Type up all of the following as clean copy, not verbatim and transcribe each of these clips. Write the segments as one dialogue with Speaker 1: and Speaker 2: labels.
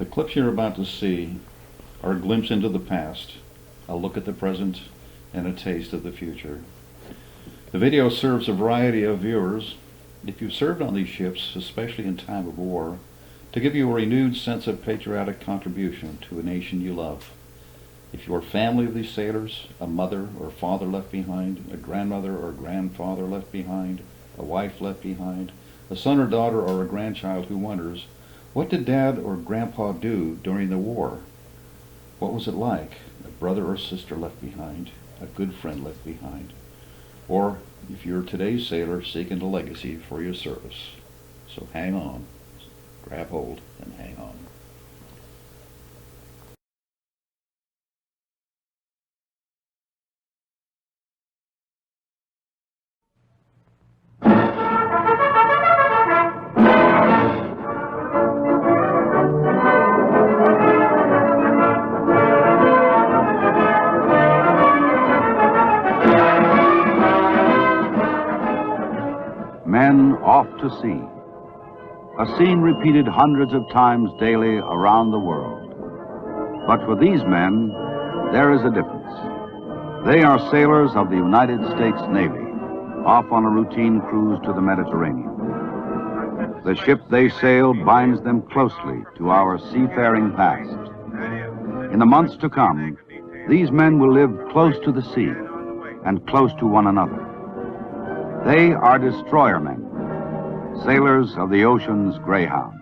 Speaker 1: The clips you're about to see are a glimpse into the past, a look at the present, and a taste of the future. The video serves a variety of viewers, if you've served on these ships, especially in time of war, to give you a renewed sense of patriotic contribution to a nation you love. If you're family of these sailors, a mother or father left behind, a grandmother or grandfather left behind, a wife left behind, a son or daughter or a grandchild who wonders, what did Dad or Grandpa do during the war? What was it like? A brother or sister left behind, a good friend left behind. Or if you're today's sailor seeking a legacy for your service. So hang on, grab hold, and hang on.
Speaker 2: Men off to sea. A scene repeated hundreds of times daily around the world. But for these men, there is a difference. They are sailors of the United States Navy, off on a routine cruise to the Mediterranean. The ship they sail binds them closely to our seafaring past. In the months to come, these men will live close to the sea and close to one another. They are destroyer men, sailors of the ocean's greyhounds.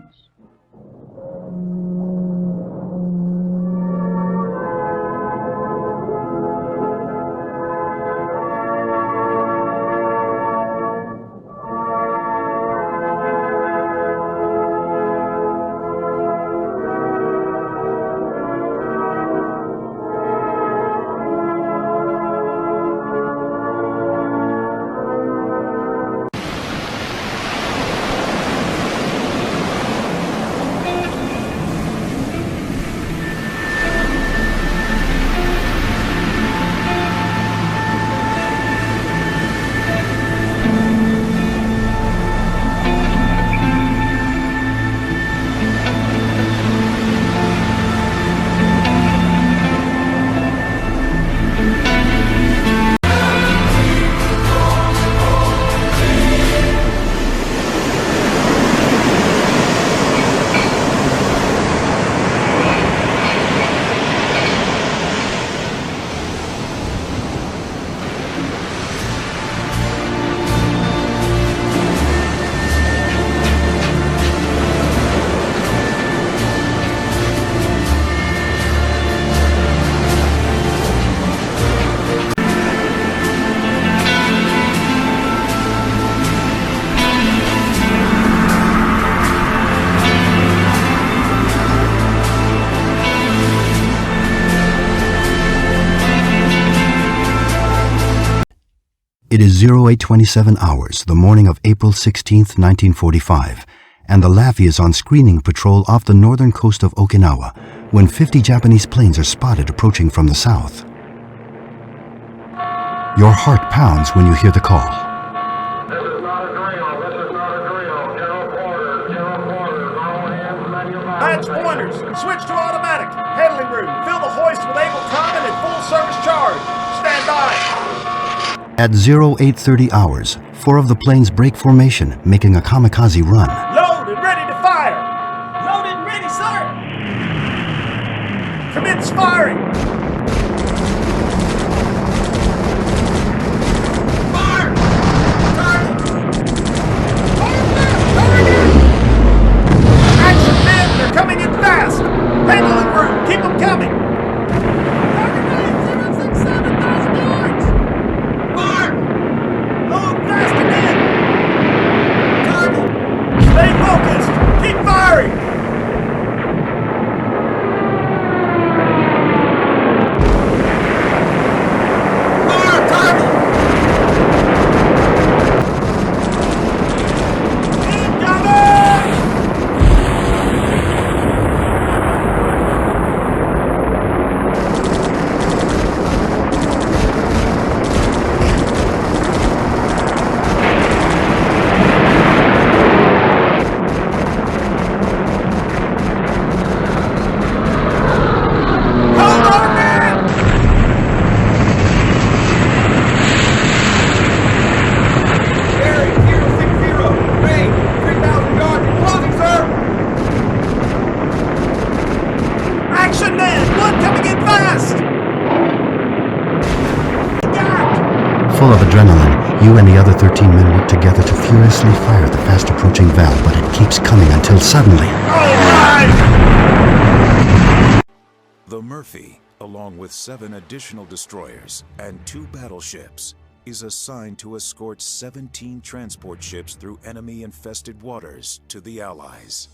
Speaker 3: It is 0827 hours, the morning of April 16, 1945, and the Laffey is on screening patrol off the northern coast of Okinawa when 50 Japanese planes are spotted approaching from the south. Your heart pounds when you hear the call.
Speaker 4: This is not a drill. This is not a drill. General quarters. General quarters. All hands ready to fire.
Speaker 5: Lance pointers. Switch to automatic. Handling room. Fill the hoist with Able Common and full service charge. Stand by.
Speaker 3: At 0830 hours, 4 of the planes break formation, making a kamikaze run.
Speaker 5: Load and ready to fire. Loaded and ready, sir. Commence firing. Fire. Target. Action men, they're coming in fast. Handling room, keep them coming. Target range 067,000 yards. Fire. Load fast again. Target. Stay focused. Keep firing.
Speaker 3: Full of adrenaline, you and the other 13 men work together to furiously fire the fast-approaching valve, but it keeps coming until suddenly...
Speaker 6: The Murphy, along with 7 additional destroyers and 2 battleships, is assigned to escort 17 transport ships through enemy-infested waters to the Allies.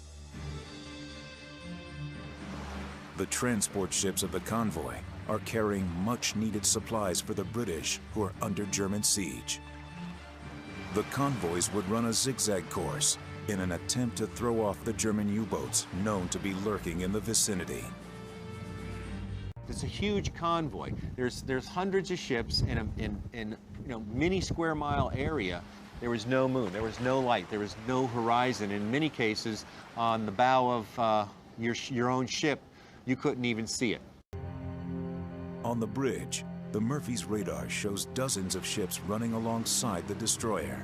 Speaker 6: The transport ships of the convoy are carrying much-needed supplies for the British who are under German siege. The convoys would run a zigzag course in an attempt to throw off the German U-boats known to be lurking in the vicinity.
Speaker 7: It's a huge convoy. There's hundreds of ships in a mini square mile area. There was no moon, there was no light, there was no horizon. In many cases, on the bow of your own ship, you couldn't even see it.
Speaker 6: On the bridge, the Murphy's radar shows dozens of ships running alongside the destroyer.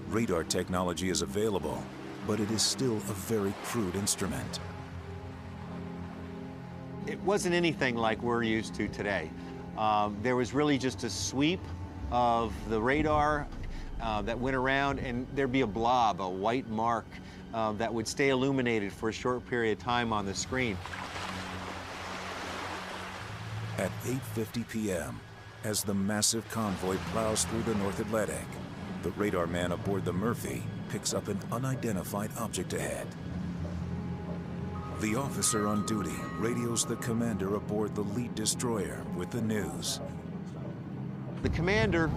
Speaker 6: Radar technology is available, but it is still a very crude instrument.
Speaker 7: It wasn't anything like we're used to today. There was really just a sweep of the radar that went around, and there'd be a blob, a white mark, that would stay illuminated for a short period of time on the screen.
Speaker 6: At 8:50 p.m., as the massive convoy plows through the North Atlantic, the radar man aboard the Murphy picks up an unidentified object ahead. The officer on duty radios the commander aboard the lead destroyer with the news.
Speaker 7: The commander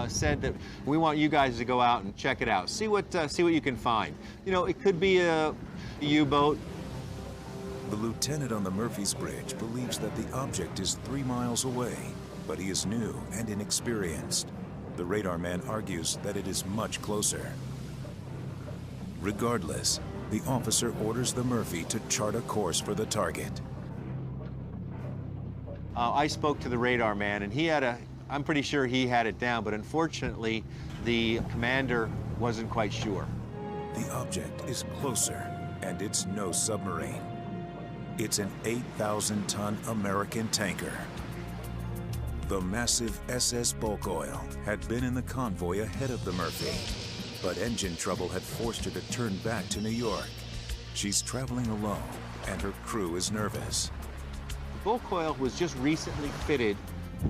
Speaker 7: said that we want you guys to go out and check it out. See what you can find. You know, it could be a U-boat.
Speaker 6: The lieutenant on the Murphy's bridge believes that the object is 3 miles away, but he is new and inexperienced. The radar man argues that it is much closer. Regardless, the officer orders the Murphy to chart a course for the target.
Speaker 7: I spoke to the radar man, and I'm pretty sure he had it down, but unfortunately, the commander wasn't quite sure.
Speaker 6: The object is closer, and it's no submarine. It's an 8,000-ton American tanker. The massive SS Bulk Oil had been in the convoy ahead of the Murphy, but engine trouble had forced her to turn back to New York. She's traveling alone, and her crew is nervous.
Speaker 7: The Bulk Oil was just recently fitted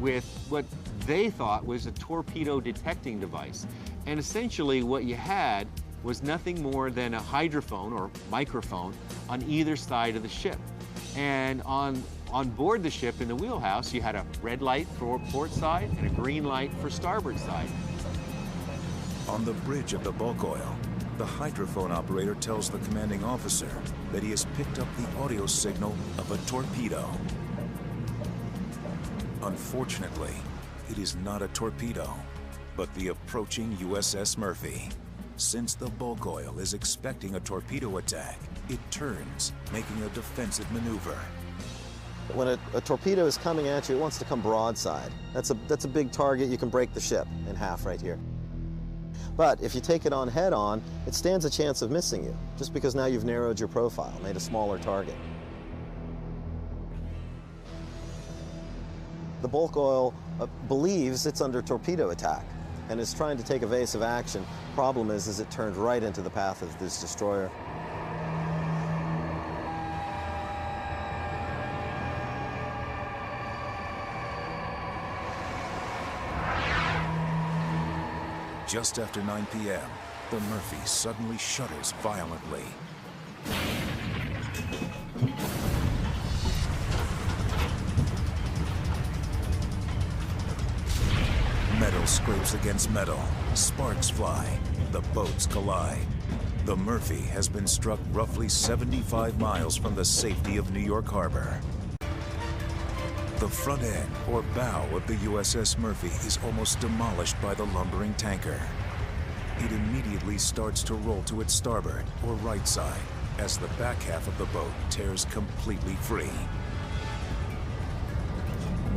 Speaker 7: with what they thought was a torpedo detecting device. And essentially what you had was nothing more than a hydrophone or microphone on either side of the ship. And on board the ship in the wheelhouse, you had a red light for port side and a green light for starboard side.
Speaker 6: On the bridge of the Bulk Oil, the hydrophone operator tells the commanding officer that he has picked up the audio signal of a torpedo. Unfortunately, it is not a torpedo, but the approaching USS Murphy. Since the Bulk Oil is expecting a torpedo attack, it turns, making a defensive maneuver.
Speaker 8: When a torpedo is coming at you, it wants to come broadside. That's a big target. You can break the ship in half right here. But if you take it on head-on, it stands a chance of missing you, just because now you've narrowed your profile, made a smaller target. The Bulk Oil believes it's under torpedo attack and is trying to take evasive action. Problem is it turned right into the path of this destroyer.
Speaker 6: Just after 9 p.m., the Murphy suddenly shudders violently. Metal scrapes against metal, sparks fly, the boats collide. The Murphy has been struck roughly 75 miles from the safety of New York Harbor. The front end, or bow, of the USS Murphy is almost demolished by the lumbering tanker. It immediately starts to roll to its starboard, or right side, as the back half of the boat tears completely free.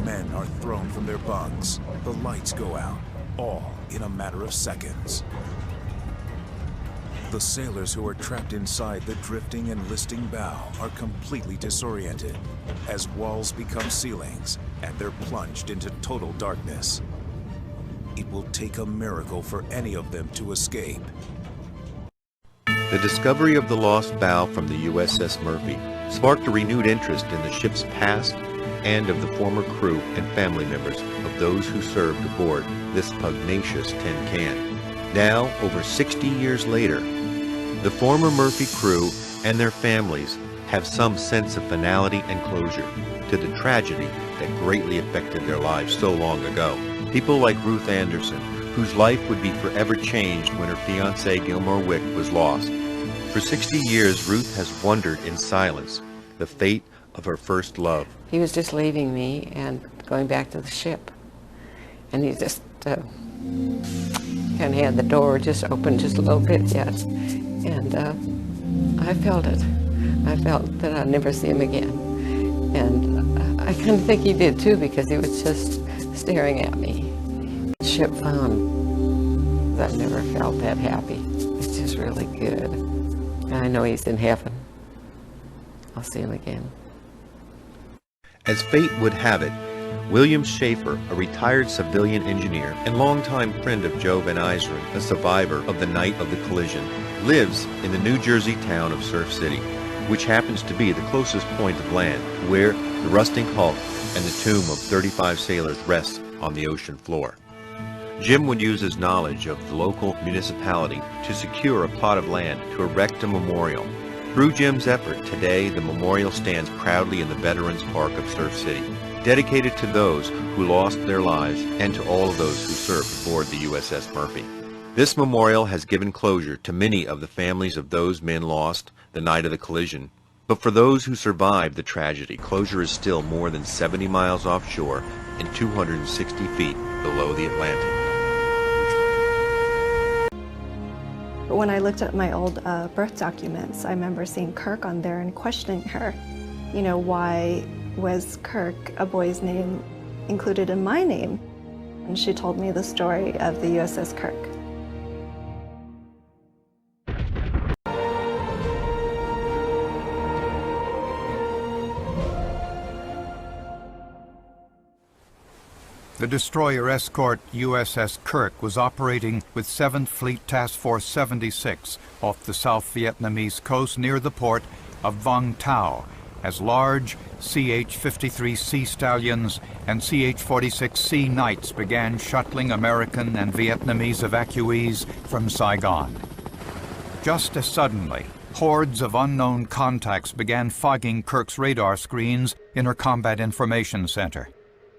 Speaker 6: Men are thrown from their bunks. The lights go out, all in a matter of seconds. The sailors who are trapped inside the drifting and listing bow are completely disoriented as walls become ceilings and they're plunged into total darkness. It will take a miracle for any of them to escape.
Speaker 9: The discovery of the lost bow from the USS Murphy sparked a renewed interest in the ship's past and of the former crew and family members of those who served aboard this pugnacious tin can. Now, over 60 years later, the former Murphy crew and their families have some sense of finality and closure to the tragedy that greatly affected their lives so long ago. People like Ruth Anderson, whose life would be forever changed when her fiancé Gilmore Wick was lost. For 60 years, Ruth has wondered in silence the fate of her first love.
Speaker 10: He was just leaving me and going back to the ship. And he just kind of had the door just open just a little bit yet. And I felt it. I felt that I'd never see him again. And I kind of think he did too, because he was just staring at me. The ship found that I never felt that happy. It's just really good. And I know he's in heaven. I'll see him again.
Speaker 9: As fate would have it, William Schaefer, a retired civilian engineer and longtime friend of Joe Van Eiseren, a survivor of the night of the collision, lives in the New Jersey town of Surf City, which happens to be the closest point of land where the rusting hulk and the tomb of 35 sailors rests on the ocean floor. Jim would use his knowledge of the local municipality to secure a plot of land to erect a memorial. Through Jim's effort, today the memorial stands proudly in the Veterans Park of Surf City, dedicated to those who lost their lives and to all of those who served aboard the USS Murphy. This memorial has given closure to many of the families of those men lost the night of the collision, but for those who survived the tragedy, closure is still more than 70 miles offshore and 260 feet below the Atlantic.
Speaker 11: When I looked at my old birth documents, I remember seeing Kirk on there and questioning her. You know, why was Kirk, a boy's name, included in my name? And she told me the story of the USS Kirk.
Speaker 12: The destroyer escort USS Kirk was operating with 7th Fleet Task Force 76 off the South Vietnamese coast near the port of Vung Tau as large CH-53 Sea Stallions and CH-46 Sea Knights began shuttling American and Vietnamese evacuees from Saigon. Just as suddenly, hordes of unknown contacts began fogging Kirk's radar screens in her Combat Information Center.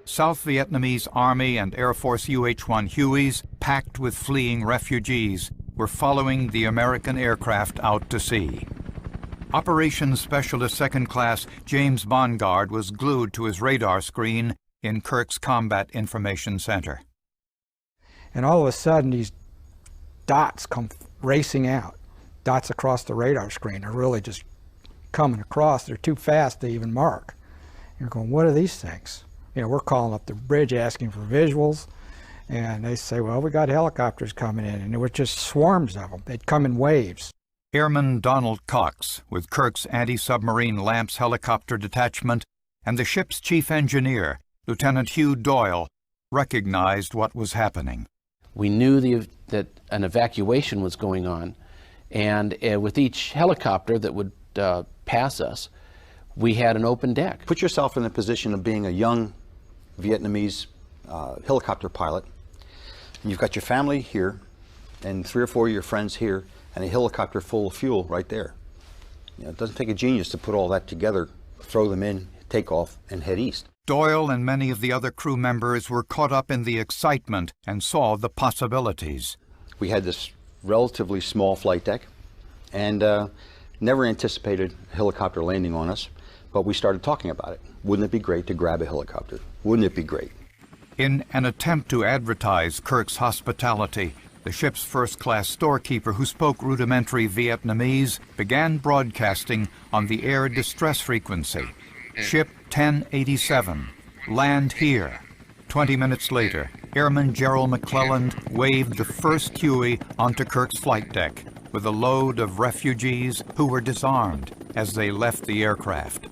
Speaker 12: South Vietnamese Army and Air Force UH-1 Hueys, packed with fleeing refugees, were following the American aircraft out to sea. Operations Specialist Second Class James Bongard was glued to his radar screen in Kirk's Combat Information Center.
Speaker 13: And all of a sudden, these dots come racing out. Dots across the radar screen are really just coming across. They're too fast to even mark. You're going, what are these things? You know, we're calling up the bridge asking for visuals, and they say, well, we got helicopters coming in, and there were just swarms of them. They'd come in waves.
Speaker 12: Airman Donald Cox, with Kirk's Anti-Submarine Lamps Helicopter Detachment, and the ship's chief engineer, Lieutenant Hugh Doyle, recognized what was happening.
Speaker 14: We knew that an evacuation was going on, and with each helicopter that would pass us, we had an open deck.
Speaker 15: Put yourself in the position of being a young Vietnamese helicopter pilot, and you've got your family here, and 3 or 4 of your friends here, and a helicopter full of fuel right there. You know, it doesn't take a genius to put all that together, throw them in, take off, and head east.
Speaker 12: Doyle and many of the other crew members were caught up in the excitement and saw the possibilities.
Speaker 15: We had this relatively small flight deck, and never anticipated a helicopter landing on us, but we started talking about it. Wouldn't it be great to grab a helicopter? Wouldn't it be great?
Speaker 12: In an attempt to advertise Kirk's hospitality, the ship's first-class storekeeper, who spoke rudimentary Vietnamese, began broadcasting on the air distress frequency. Ship 1087, land here. 20 minutes later, Airman Gerald McClelland waved the first Huey onto Kirk's flight deck. with a load of refugees who were disarmed as they left the aircraft.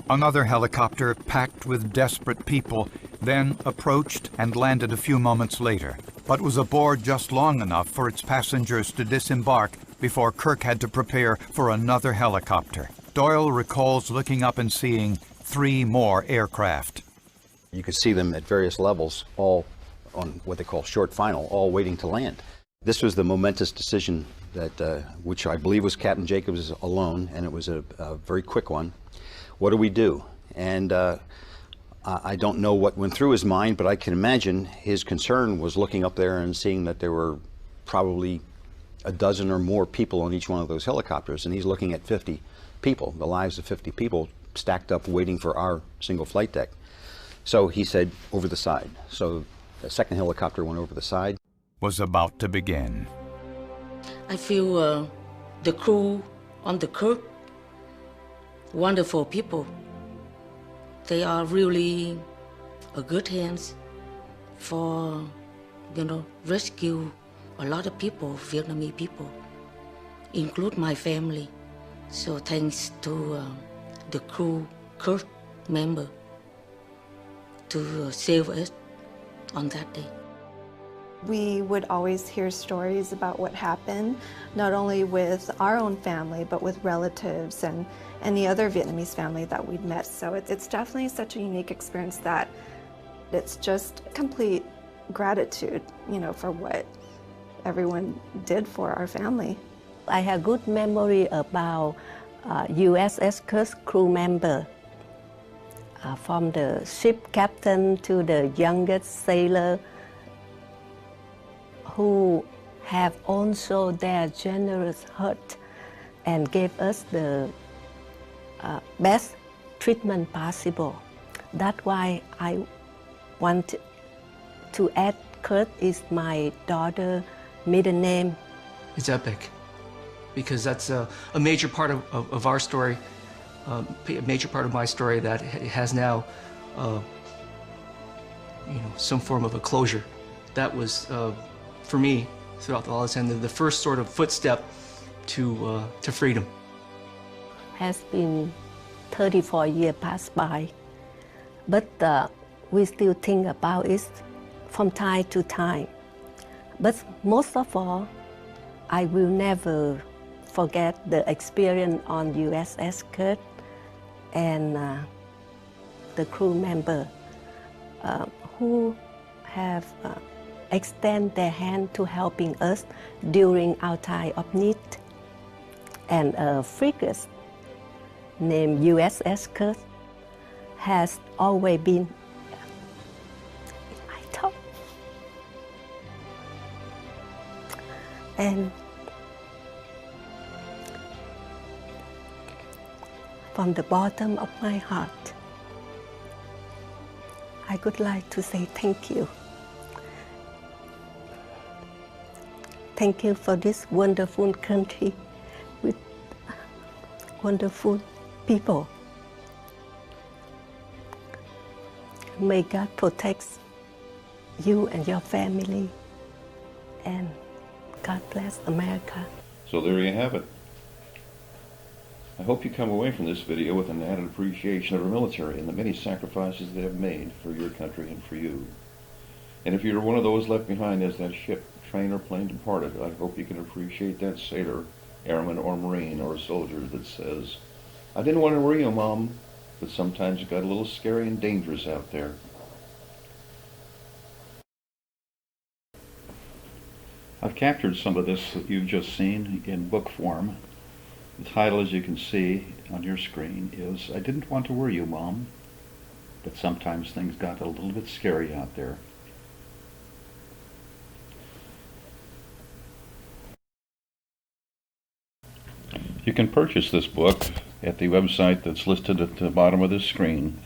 Speaker 12: Another helicopter packed with desperate people then approached and landed a few moments later, but was aboard just long enough for its passengers to disembark before Kirk had to prepare for another helicopter. Doyle recalls looking up and seeing 3 more aircraft.
Speaker 15: You could see them at various levels, all on what they call short final, all waiting to land. This was the momentous decision that, which I believe was Captain Jacobs alone, and it was a very quick one. What do we do? And I don't know what went through his mind, but I can imagine his concern was looking up there and seeing that there were probably a dozen or more people on each one of those helicopters, and he's looking at 50 people, the lives of 50 people stacked up waiting for our single flight deck. So he said, over the side. So the second helicopter went over the side.
Speaker 12: Was about to begin.
Speaker 16: I feel the crew on the Kirk, wonderful people. They are really a good hands for, rescue a lot of people, Vietnamese people, include my family. So thanks to the crew, Kirk member, to save us on that day.
Speaker 11: We would always hear stories about what happened, not only with our own family, but with relatives and any other Vietnamese family that we'd met. So it's definitely such a unique experience that it's just complete gratitude, for what everyone did for our family.
Speaker 17: I have good memory about USS Kirk crew member, from the ship captain to the youngest sailor, who have also their generous heart and gave us the best treatment possible. That's why I want to add Kirk is my daughter's middle name.
Speaker 18: It's epic, because that's a major part of our story, a major part of my story that has now, some form of a closure. That was, for me, throughout all this, and the first sort of footstep to freedom.
Speaker 17: Has been 34 years passed by, but we still think about it from time to time. But most of all, I will never forget the experience on USS Kirk and the crew member who have extend their hand to helping us during our time of need. And a frigate named USS Kirk has always been in my top. And from the bottom of my heart, I would like to say thank you. Thank you for this wonderful country with wonderful people. May God protect you and your family, and God bless America.
Speaker 1: So there you have it. I hope you come away from this video with an added appreciation of our military and the many sacrifices they have made for your country and for you. And if you're one of those left behind as that ship, train, or plane departed, I hope you can appreciate that sailor, airman, or marine, or soldier that says, "I didn't want to worry you, Mom, but sometimes it got a little scary and dangerous out there." I've captured some of this that you've just seen in book form. The title, as you can see on your screen, is "I Didn't Want to Worry You, Mom, but sometimes things got a little bit scary out there." You can purchase this book at the website that's listed at the bottom of this screen,